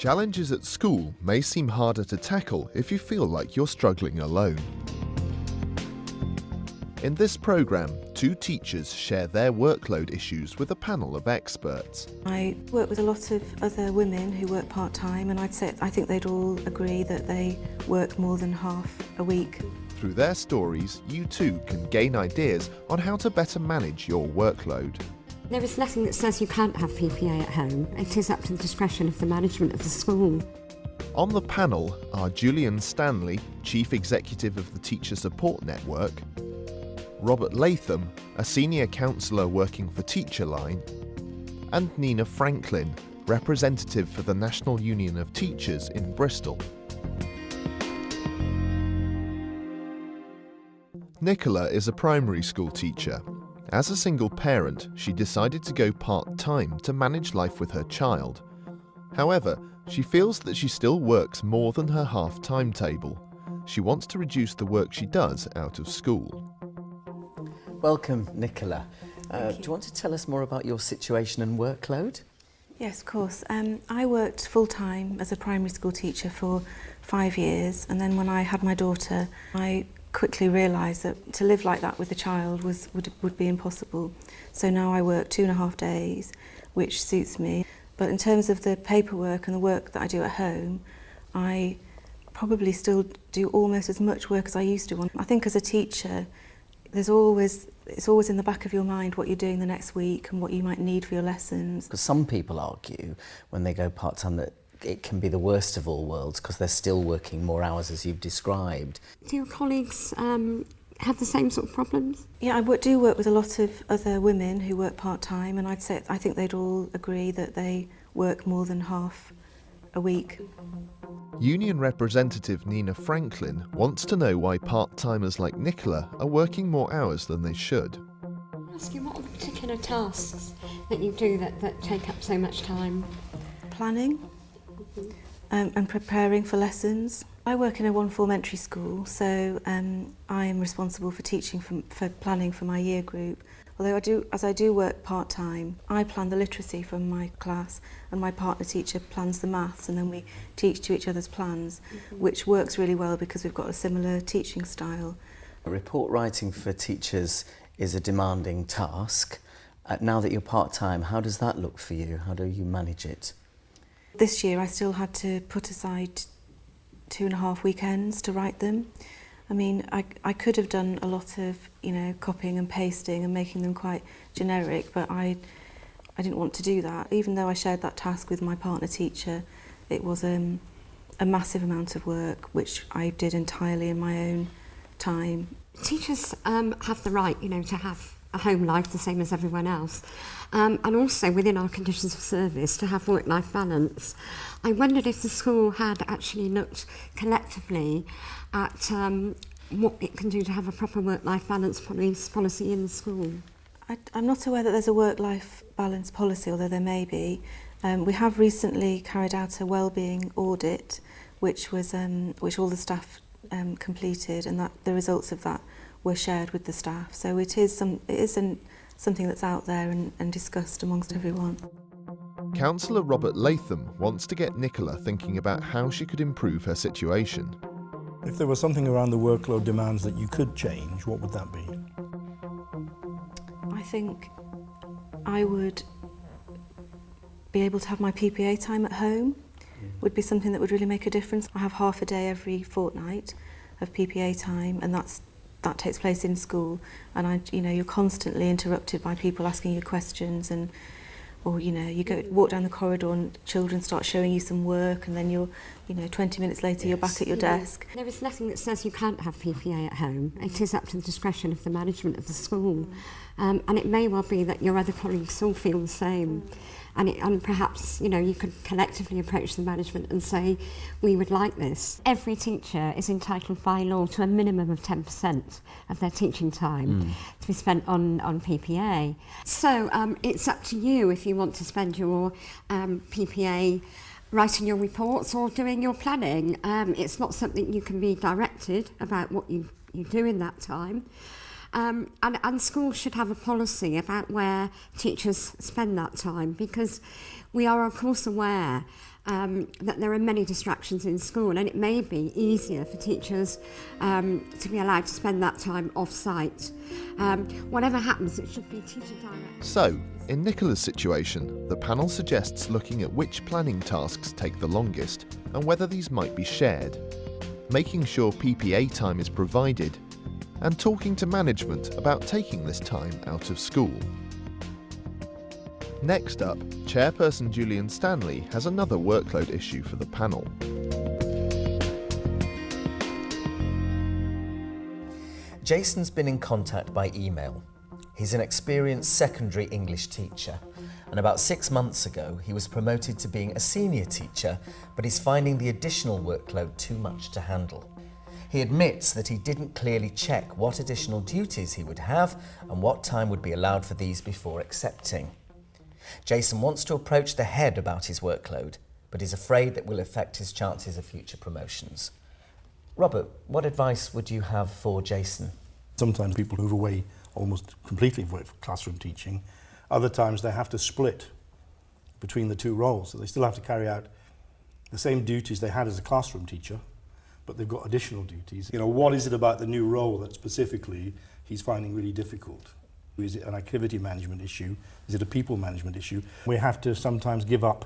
Challenges at school may seem harder to tackle if you feel like you're struggling alone. In this programme, two teachers share their workload issues with a panel of experts. I work with a lot of other women who work part-time, and I think they'd all agree that they work more than half a week. Through their stories, you too can gain ideas on how to better manage your workload. There is nothing that says you can't have PPA at home. It is up to the discretion of the management of the school. On the panel are Julian Stanley, Chief Executive of the Teacher Support Network, Robert Latham, a Senior Counsellor working for Teacherline, and Nina Franklin, representative for the National Union of Teachers in Bristol. Nicola is a primary school teacher. As a single parent, she decided to go part-time to manage life with her child. However, she feels that she still works more than her half timetable. She wants to reduce the work she does out of school. Welcome, Nicola. Do you want to tell us more about your situation and workload? Yes, of course. I worked full-time as a primary school teacher for 5 years, and then when I had my daughter, I quickly realised that to live like that with a child would be impossible. So now I work 2.5 days, which suits me. But in terms of the paperwork and the work that I do at home, I probably still do almost as much work as I used to. I think as a teacher, it's always in the back of your mind what you're doing the next week and what you might need for your lessons. Because some people argue when they go part-time that it can be the worst of all worlds because they're still working more hours as you've described. Do your colleagues have the same sort of problems? Yeah, I do work with a lot of other women who work part-time, and I think they'd all agree that they work more than half a week. Union representative Nina Franklin wants to know why part-timers like Nicola are working more hours than they should. I'll ask you, what are the particular tasks that you do that take up so much time? Planning and preparing for lessons. I work in a one-form entry school, so I am responsible for teaching for planning for my year group. Although as I do work part-time, I plan the literacy from my class and my partner teacher plans the maths, and then we teach to each other's plans, which works really well because we've got a similar teaching style. Report writing for teachers is a demanding task. Now that you're part-time, how does that look for you? How do you manage it? This year I still had to put aside 2.5 weekends to write them. I mean, I could have done a lot of, copying and pasting and making them quite generic, but I didn't want to do that. Even though I shared that task with my partner teacher, it was a massive amount of work, which I did entirely in my own time. Teachers have the right, to have a home life the same as everyone else, and also within our conditions of service to have work-life balance. I wondered if the school had actually looked collectively at what it can do to have a proper work-life balance policy in the school. I'm not aware that there's a work-life balance policy, although there may be. We have recently carried out a wellbeing audit, which all the staff completed, and that the results of that were shared with the staff. So it is something that's out there and discussed amongst everyone. Counsellor Robert Latham wants to get Nicola thinking about how she could improve her situation. If there was something around the workload demands that you could change, what would that be? I think I would be able to have my PPA time at home. Would be something that would really make a difference. I have half a day every fortnight of PPA time, and that takes place in school, and you're constantly interrupted by people asking you questions, or you walk down the corridor and children start showing you some work, and then you're 20 minutes later you're back at your desk. There is nothing that says you can't have PPA at home. It is up to the discretion of the management of the school, and it may well be that your other colleagues all feel the same. And perhaps, you could collectively approach the management and say, we would like this. Every teacher is entitled by law to a minimum of 10% of their teaching time to be spent on PPA. So it's up to you if you want to spend your PPA writing your reports or doing your planning. It's not something you can be directed about what you do in that time. And schools should have a policy about where teachers spend that time, because we are of course aware that there are many distractions in school, and it may be easier for teachers to be allowed to spend that time off-site. Whatever happens, it should be teacher direct. So, in Nicola's situation, the panel suggests looking at which planning tasks take the longest and whether these might be shared, making sure PPA time is provided, and talking to management about taking this time out of school. Next up, Chairperson Julian Stanley has another workload issue for the panel. Jason's been in contact by email. He's an experienced secondary English teacher, and about 6 months ago he was promoted to being a senior teacher, but he's finding the additional workload too much to handle. He admits that he didn't clearly check what additional duties he would have and what time would be allowed for these before accepting. Jason wants to approach the head about his workload, but is afraid that will affect his chances of future promotions. Robert, what advice would you have for Jason? Sometimes people move away almost completely from classroom teaching. Other times they have to split between the two roles, so they still have to carry out the same duties they had as a classroom teacher, but they've got additional duties. You know, what is it about the new role that specifically he's finding really difficult? Is it an activity management issue? Is it a people management issue? We have to sometimes give up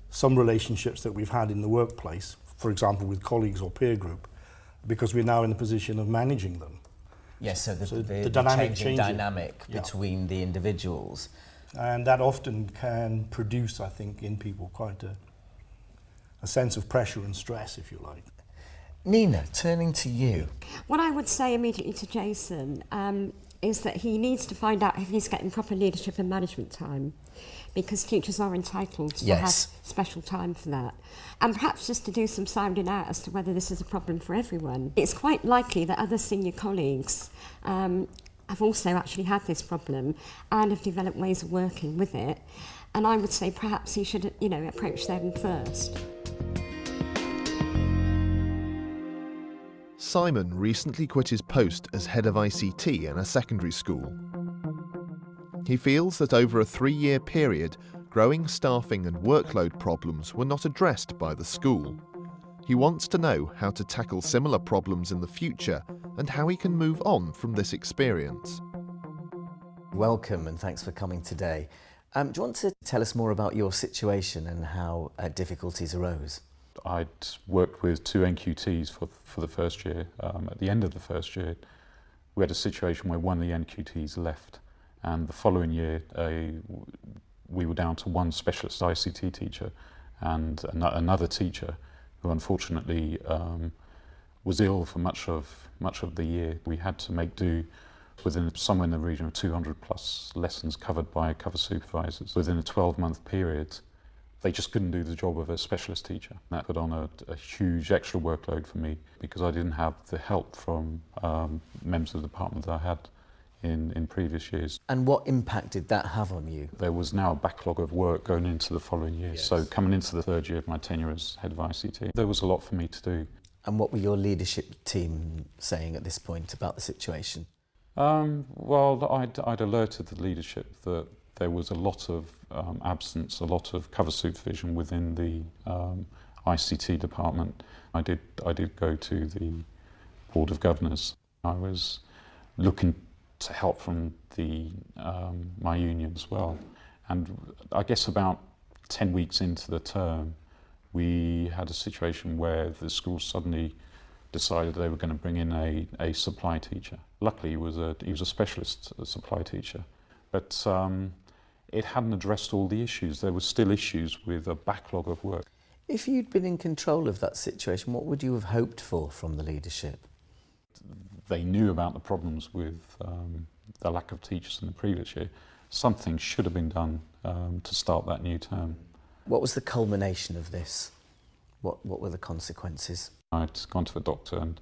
some relationships that we've had in the workplace, for example with colleagues or peer group, because we're now in the position of managing them. Yes, so the dynamic changing changes. dynamic between the individuals. And that often can produce, I think, in people quite a sense of pressure and stress, if you like. Nina, turning to you. What I would say immediately to Jason is that he needs to find out if he's getting proper leadership and management time, because teachers are entitled to have special time for that. And perhaps just to do some sounding out as to whether this is a problem for everyone. It's quite likely that other senior colleagues have also actually had this problem and have developed ways of working with it. And I would say perhaps he should, approach them first. Simon recently quit his post as head of ICT in a secondary school. He feels that over a 3-year period, growing staffing and workload problems were not addressed by the school. He wants to know how to tackle similar problems in the future and how he can move on from this experience. Welcome and thanks for coming today. Do you want to tell us more about your situation and how difficulties arose? I'd worked with 2 NQTs for the first year. At the end of the first year, we had a situation where one of the NQTs left, and the following year we were down to 1 specialist ICT teacher and another teacher who unfortunately was ill for much of the year. We had to make do within somewhere in the region of 200 plus lessons covered by cover supervisors. Within a 12-month period, they just couldn't do the job of a specialist teacher. That put on a huge extra workload for me because I didn't have the help from members of the department that I had in previous years. And what impact did that have on you? There was now a backlog of work going into the following year. Yes. So coming into the 3rd year of my tenure as head of ICT, there was a lot for me to do. And what were your leadership team saying at this point about the situation? Well, I'd alerted the leadership that there was a lot of absence, a lot of cover supervision within the ICT department. I did go to the Board of Governors. I was looking to help from the my union as well. And I guess about 10 weeks into the term, we had a situation where the school suddenly decided they were going to bring in a supply teacher. Luckily, he was a specialist supply teacher, but it hadn't addressed all the issues. There were still issues with a backlog of work. If you'd been in control of that situation, what would you have hoped for from the leadership? They knew about the problems with the lack of teachers in the previous year. Something should have been done to start that new term. What was the culmination of this? What were the consequences? I'd gone to the doctor and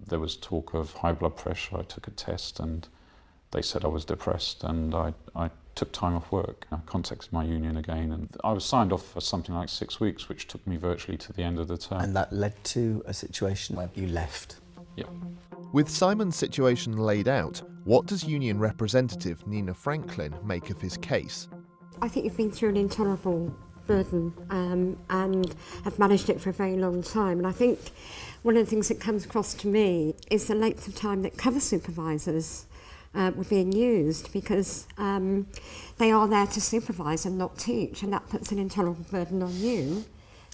there was talk of high blood pressure. I took a test and they said I was depressed, and I took time off work. I contacted my union again, and I was signed off for something like 6 weeks, which took me virtually to the end of the term. And that led to a situation where you left? Yep. With Simon's situation laid out, what does union representative Nina Franklin make of his case? I think you've been through an intolerable burden and have managed it for a very long time. And I think one of the things that comes across to me is the length of time that cover supervisors were being used, because they are there to supervise and not teach, and that puts an intolerable burden on you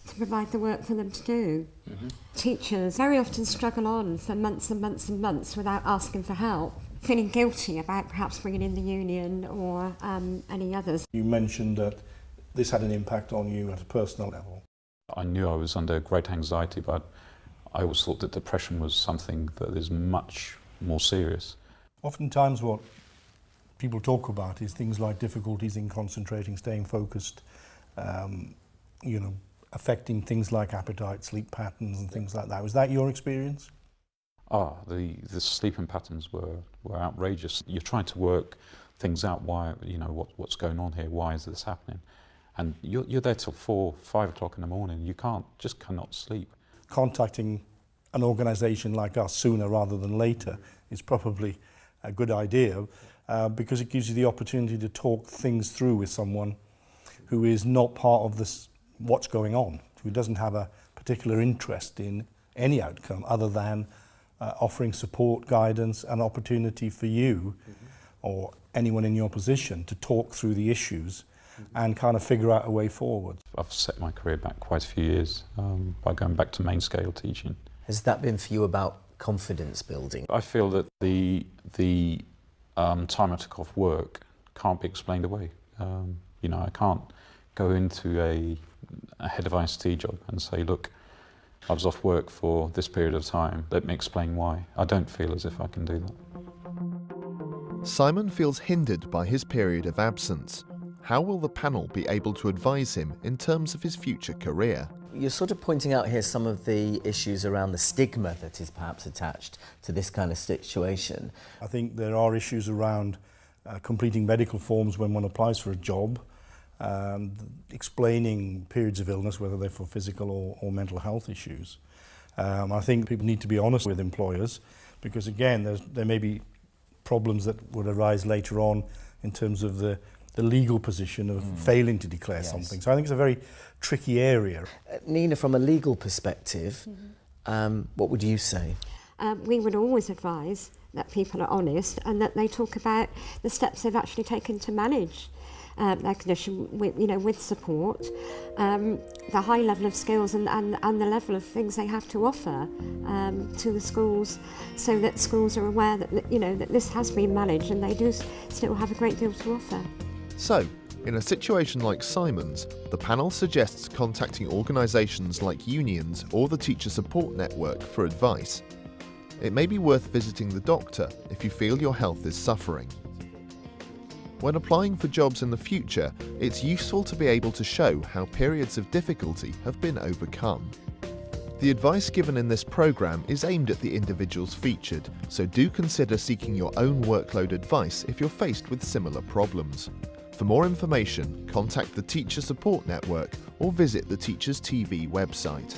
to provide the work for them to do. Mm-hmm. Teachers very often struggle on for months and months and months without asking for help, feeling guilty about perhaps bringing in the union or any others. You mentioned that this had an impact on you at a personal level. I knew I was under great anxiety, but I always thought that depression was something that is much more serious. Oftentimes what people talk about is things like difficulties in concentrating, staying focused, affecting things like appetite, sleep patterns and things like that. Was that your experience? The sleeping patterns were outrageous. You're trying to work things out, why, what's going on here, why is this happening? And you're there till 4, 5 o'clock in the morning. You cannot sleep. Contacting an organisation like us sooner rather than later is probably a good idea, because it gives you the opportunity to talk things through with someone who is not part of this, what's going on, who doesn't have a particular interest in any outcome other than offering support, guidance, and opportunity for you or anyone in your position to talk through the issues and kind of figure out a way forward. I've set my career back quite a few years by going back to main scale teaching. Has that been for you about confidence building? I feel that the time I took off work can't be explained away. I can't go into a head of ICT job and say, look, I was off work for this period of time, let me explain why. I don't feel as if I can do that. Simon feels hindered by his period of absence. How will the panel be able to advise him in terms of his future career? You're sort of pointing out here some of the issues around the stigma that is perhaps attached to this kind of situation. I think there are issues around completing medical forms when one applies for a job, explaining periods of illness, whether they're for physical or mental health issues. I think people need to be honest with employers, because again, there may be problems that would arise later on in terms of the legal position of failing to declare something. So I think it's a very tricky area. Nina, from a legal perspective, what would you say? We would always advise that people are honest and that they talk about the steps they've actually taken to manage their condition with support, the high level of skills and the level of things they have to offer to the schools, so that schools are aware that this has been managed and they do still have a great deal to offer. So, in a situation like Simon's, the panel suggests contacting organisations like unions or the Teacher Support Network for advice. It may be worth visiting the doctor if you feel your health is suffering. When applying for jobs in the future, it's useful to be able to show how periods of difficulty have been overcome. The advice given in this programme is aimed at the individuals featured, so do consider seeking your own workload advice if you're faced with similar problems. For more information, contact the Teacher Support Network or visit the Teachers TV website.